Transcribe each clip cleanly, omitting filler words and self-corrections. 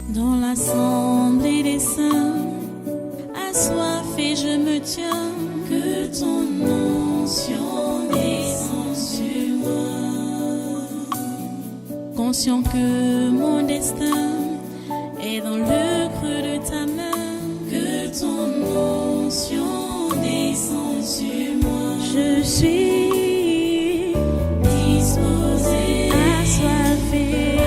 Dans l'assemblée des saints, assoiffé je me tiens, que ton onction descende sur moi. Conscient que mon destin est dans le creux de ta main, que ton onction descende sur moi. Je suis disposé, assoiffé,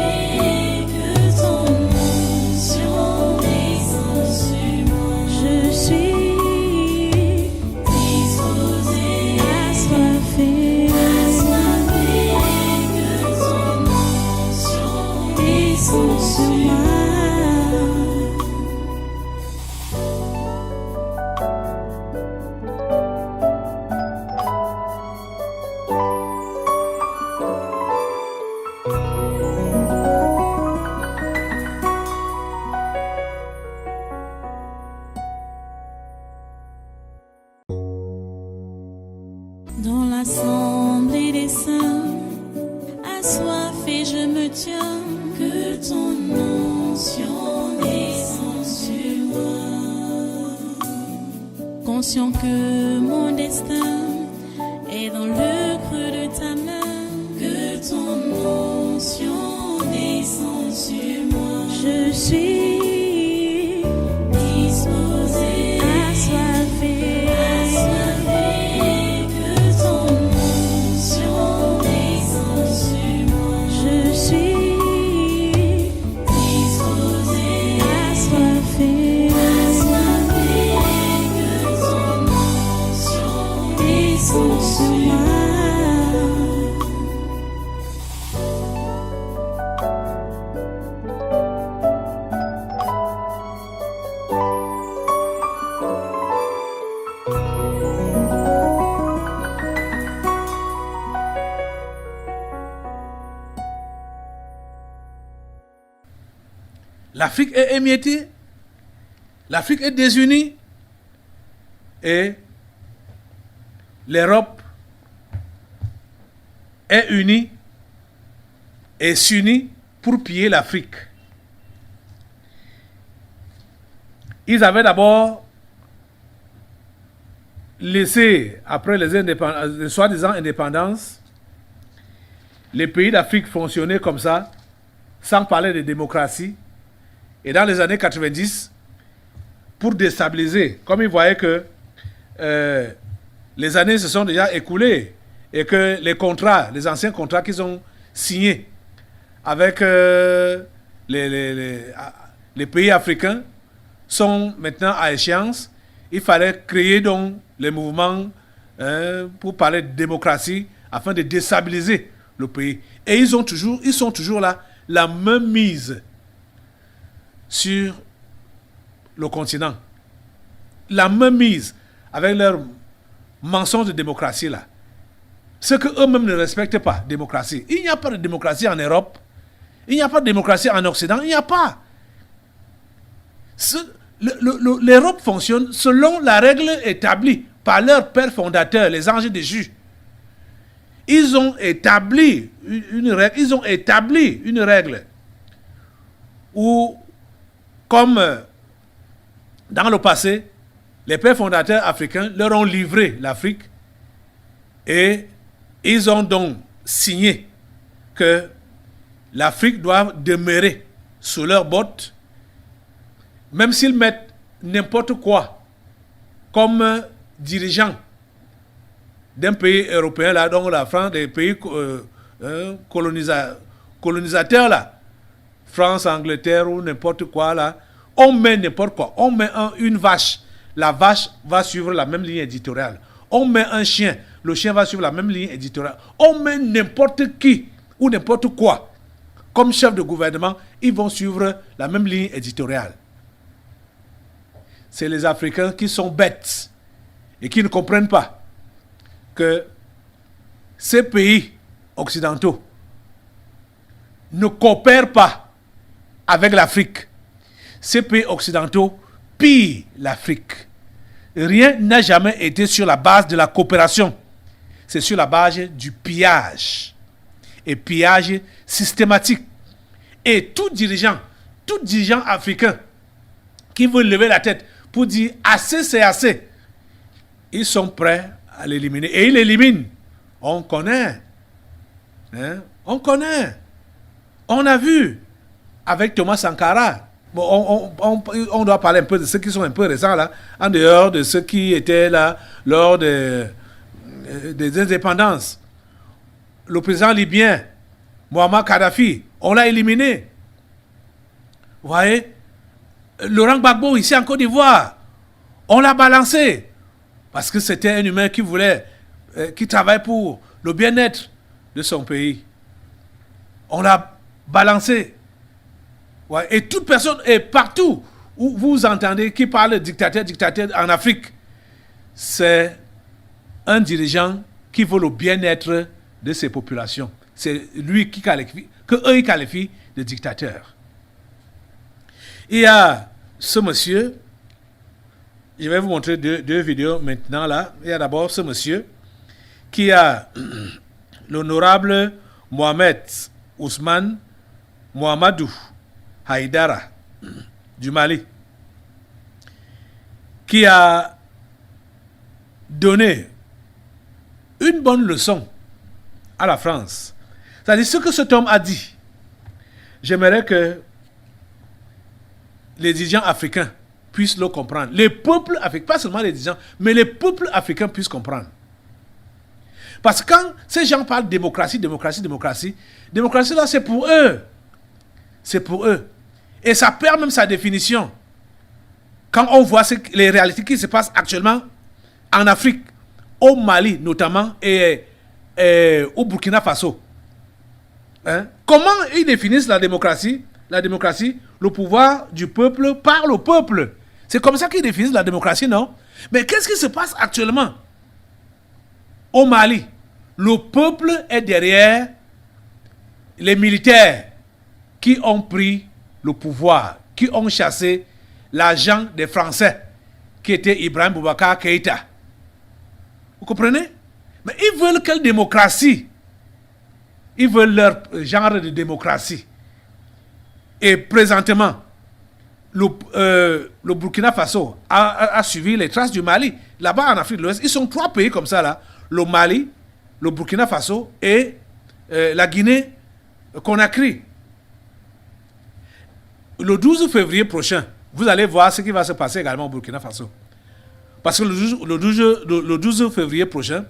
que ton onction descende sur moi. Je suis disposé, assoiffé, que ton onction descende sur moi. Dans l'assemblée des saints, assoiffé je me tiens, que ton onction descende sur moi. Conscient que mon destin est dans le creux de ta main, que ton onction descende sur moi. Je suis disposé, assoiffé, que ton onction descende sur moi. Je suis disposé, assoiffé, que ton onction descende sur moi. L'Afrique est émiettée, l'Afrique est désunie et l'Europe est unie et s'unit pour piller l'Afrique. Ils avaient d'abord laissé, après les soi-disant indépendances, les pays d'Afrique fonctionner comme ça, sans parler de démocratie. Et dans les années 90, pour déstabiliser, comme ils voyaient que les années se sont déjà écoulées et que les anciens contrats qu'ils ont signés avec les pays africains sont maintenant à échéance, il fallait créer donc les mouvements pour parler de démocratie afin de déstabiliser le pays. Et ils sont toujours là, la main mise sur le continent. La main mise avec leur mensonge de démocratie là. Ce que eux-mêmes ne respectent pas, démocratie. Il n'y a pas de démocratie en Europe. Il n'y a pas de démocratie en Occident. Il n'y a pas. L'Europe fonctionne selon la règle établie par leurs pères fondateurs, les anges déchus. Ils ont établi une règle où, comme dans le passé, les pères fondateurs africains leur ont livré l'Afrique et ils ont donc signé que l'Afrique doit demeurer sous leurs bottes, même s'ils mettent n'importe quoi comme dirigeant d'un pays européen, là, donc la France, des pays colonisateurs, là, France, Angleterre ou n'importe quoi, là, on met n'importe quoi. On met une vache, la vache va suivre la même ligne éditoriale. On met un chien, le chien va suivre la même ligne éditoriale. On met n'importe qui ou n'importe quoi comme chef de gouvernement, ils vont suivre la même ligne éditoriale. C'est les Africains qui sont bêtes et qui ne comprennent pas que ces pays occidentaux ne coopèrent pas avec l'Afrique. Ces pays occidentaux pillent l'Afrique. Rien n'a jamais été sur la base de la coopération. C'est sur la base du pillage. Et pillage systématique. Et tout dirigeant africain qui veut lever la tête pour dire assez, c'est assez, ils sont prêts à l'éliminer. Et ils l'éliminent. On connaît. Hein? On connaît. On a vu avec Thomas Sankara. Bon, on doit parler un peu de ceux qui sont un peu récents là, en dehors de ceux qui étaient là lors des indépendances. Le président libyen, Muammar Kadhafi, on l'a éliminé. Vous voyez, Laurent Gbagbo ici en Côte d'Ivoire, on l'a balancé parce que c'était un humain qui voulait, qui travaille pour le bien-être de son pays. On l'a balancé. Ouais. Et toute personne, et partout où vous entendez qui parle de dictateur en Afrique, c'est un dirigeant qui veut le bien-être de ses populations. C'est lui qui qualifie, que eux ils qualifient de dictateur. Il y a ce monsieur, je vais vous montrer deux vidéos maintenant là. Il y a d'abord ce monsieur qui a l'honorable Mohamed Ousmane Mohamedou Haïdara du Mali, qui a donné une bonne leçon à la France. C'est-à-dire ce que cet homme a dit. J'aimerais que les dirigeants africains puissent le comprendre. Les peuples africains, pas seulement les dirigeants, mais les peuples africains puissent comprendre. Parce que quand ces gens parlent de démocratie là, c'est pour eux. C'est pour eux. Et ça perd même sa définition. Quand on voit les réalités qui se passent actuellement en Afrique, au Mali notamment, et au Burkina Faso. Hein? Comment ils définissent la démocratie? La démocratie, le pouvoir du peuple par le peuple. C'est comme ça qu'ils définissent la démocratie, non? Mais qu'est-ce qui se passe actuellement au Mali? Le peuple est derrière les militaires qui ont pris le pouvoir, qui ont chassé l'agent des Français, qui était Ibrahim Boubacar Keïta. Vous comprenez? Mais ils veulent quelle démocratie? Ils veulent leur genre de démocratie. Et présentement, le Burkina Faso a suivi les traces du Mali. Là-bas en Afrique de l'Ouest, ils sont 3 pays comme ça là. Le Mali, le Burkina Faso et la Guinée-Conakry. Le 12 février prochain, vous allez voir ce qui va se passer également au Burkina Faso. Parce que le 12 février prochain,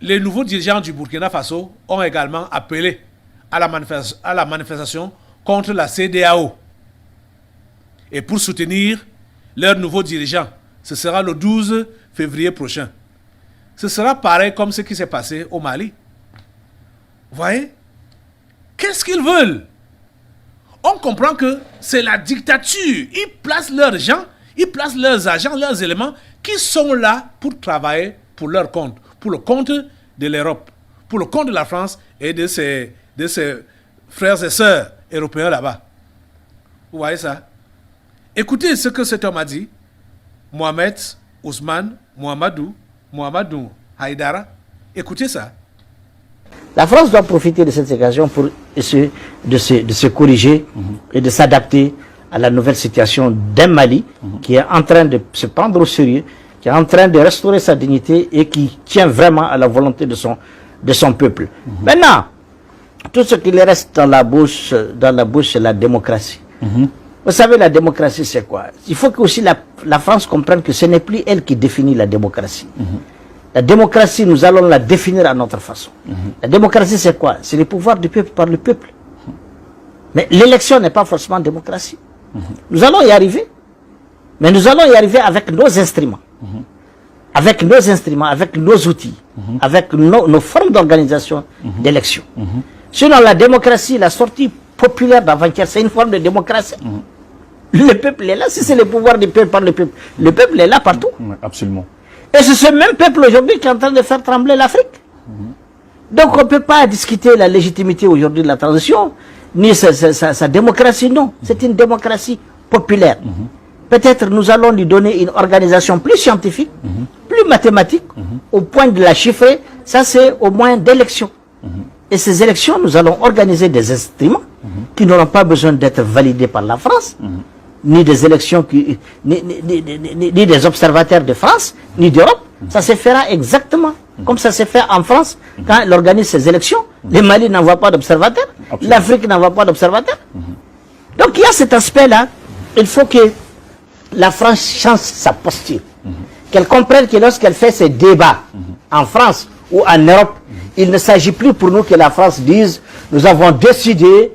les nouveaux dirigeants du Burkina Faso ont également appelé à la manifestation contre la CEDEAO. Et pour soutenir leurs nouveaux dirigeants, ce sera le 12 février prochain. Ce sera pareil comme ce qui s'est passé au Mali. Vous voyez? Qu'est-ce qu'ils veulent? On comprend que c'est la dictature. Ils placent leurs gens, ils placent leurs agents, leurs éléments qui sont là pour travailler pour leur compte, pour le compte de l'Europe, pour le compte de la France et de ses frères et sœurs européens là-bas. Vous voyez ça? Écoutez ce que cet homme a dit. Mohamed Ousmane Mohamedou Haïdara. Écoutez ça. La France doit profiter de cette occasion pour de se corriger et de s'adapter à la nouvelle situation d'un Mali qui est en train de se prendre au sérieux, qui est en train de restaurer sa dignité et qui tient vraiment à la volonté de son peuple. Maintenant, tout ce qui lui reste dans la bouche, c'est la démocratie. Vous savez, la démocratie, c'est quoi? Il faut que aussi la France comprenne que ce n'est plus elle qui définit la démocratie. La démocratie, nous allons la définir à notre façon. La démocratie, c'est quoi? C'est le pouvoir du peuple par le peuple. Mais l'élection n'est pas forcément démocratie. Nous allons y arriver. Mais nous allons y arriver avec nos instruments. Avec nos instruments, avec nos outils, avec nos formes d'organisation d'élection. Sinon, la démocratie, la sortie populaire d'avant-hier, c'est une forme de démocratie. Le peuple est là. Si c'est le pouvoir du peuple par le peuple est là partout. Absolument. Et c'est ce même peuple aujourd'hui qui est en train de faire trembler l'Afrique. Donc on ne peut pas discuter la légitimité aujourd'hui de la transition, ni sa démocratie, non. C'est une démocratie populaire. Peut-être nous allons lui donner une organisation plus scientifique, plus mathématique, au point de la chiffrer. Ça c'est au moins d'élections. Et ces élections, nous allons organiser des instruments qui n'auront pas besoin d'être validées par la France, ni des élections, ni des observateurs de France, ni d'Europe. Ça se fera exactement comme ça se fait en France quand elle organise ses élections. Le Mali n'envoie pas d'observateurs, l'Afrique n'envoie pas d'observateurs. Donc il y a cet aspect-là. Il faut que la France change sa posture. Qu'elle comprenne que lorsqu'elle fait ses débats en France ou en Europe, il ne s'agit plus pour nous que la France dise « Nous avons décidé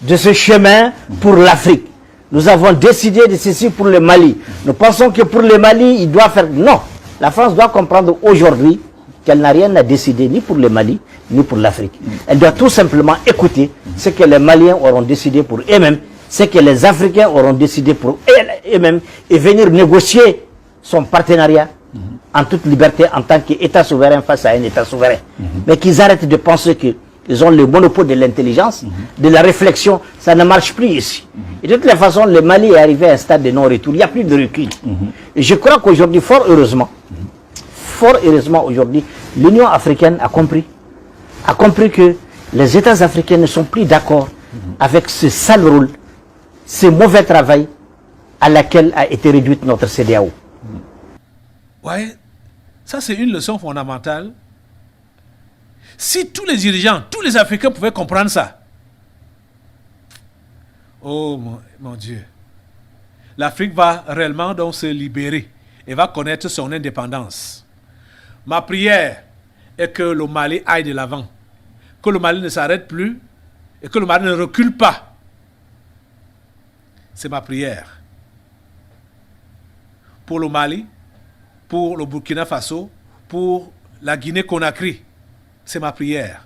de ce chemin pour l'Afrique. Nous avons décidé de ceci pour le Mali. Nous pensons que pour le Mali, il doit faire... » Non, la France doit comprendre aujourd'hui qu'elle n'a rien à décider ni pour le Mali, ni pour l'Afrique. Elle doit tout simplement écouter ce que les Maliens auront décidé pour eux-mêmes, ce que les Africains auront décidé pour eux-mêmes, et venir négocier son partenariat en toute liberté en tant qu'État souverain face à un État souverain. Mais qu'ils arrêtent de penser qu'ils ont le monopole de l'intelligence, de la réflexion. Ça ne marche plus ici. Et de toutes les façons, le Mali est arrivé à un stade de non-retour. Il n'y a plus de recul. Et je crois qu'aujourd'hui, fort heureusement aujourd'hui, l'Union africaine a compris que les États africains ne sont plus d'accord avec ce sale rôle, ce mauvais travail à laquelle a été réduite notre CEDEAO. Ouais, ça c'est une leçon fondamentale. Si tous les dirigeants, tous les Africains pouvaient comprendre ça, oh mon Dieu, l'Afrique va réellement donc se libérer et va connaître son indépendance. Ma prière est que le Mali aille de l'avant, que le Mali ne s'arrête plus et que le Mali ne recule pas. C'est ma prière. Pour le Mali, pour le Burkina Faso, pour la Guinée-Conakry. C'est ma prière.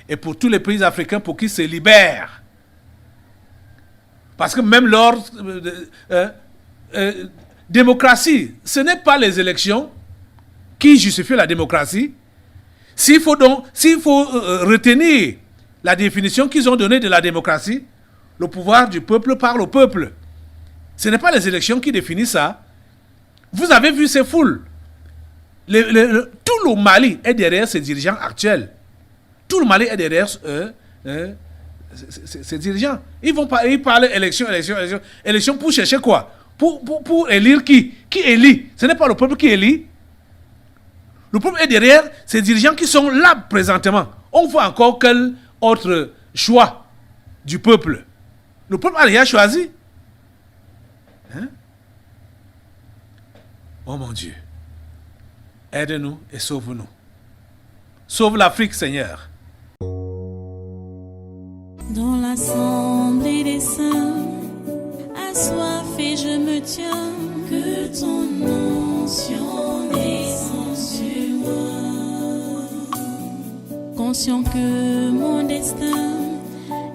Et pour tous les pays africains pour qu'ils se libèrent. Parce que même leur démocratie, ce n'est pas les élections qui justifient la démocratie. S'il faut retenir la définition qu'ils ont donnée de la démocratie, le pouvoir du peuple par le peuple. Ce n'est pas les élections qui définissent ça. Vous avez vu ces foules. Tout le Mali est derrière ces dirigeants actuels. Tout le Mali est derrière ces dirigeants. Ils parlent élection pour chercher quoi? Pour élire qui? Qui élit? Ce n'est pas le peuple qui élit. Le peuple est derrière ces dirigeants qui sont là présentement. On voit encore quel autre choix du peuple. Le peuple a déjà choisi. Hein? Oh mon Dieu, aide-nous et sauve-nous. Sauve l'Afrique, Seigneur. Dans l'assemblée des saints, assoiffé je me tiens, que ton onction descende sur moi. Conscient que mon destin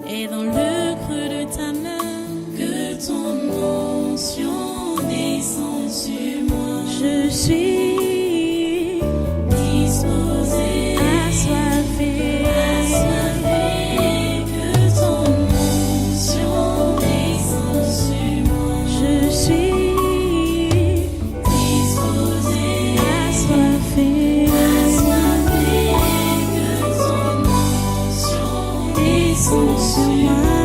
est dans le creux de ta main, que ton onction descende sur moi. Je suis disposé, assoiffé, que ton onction descende sur moi. Je suis disposé, assoiffé, que ton onction descende sur moi.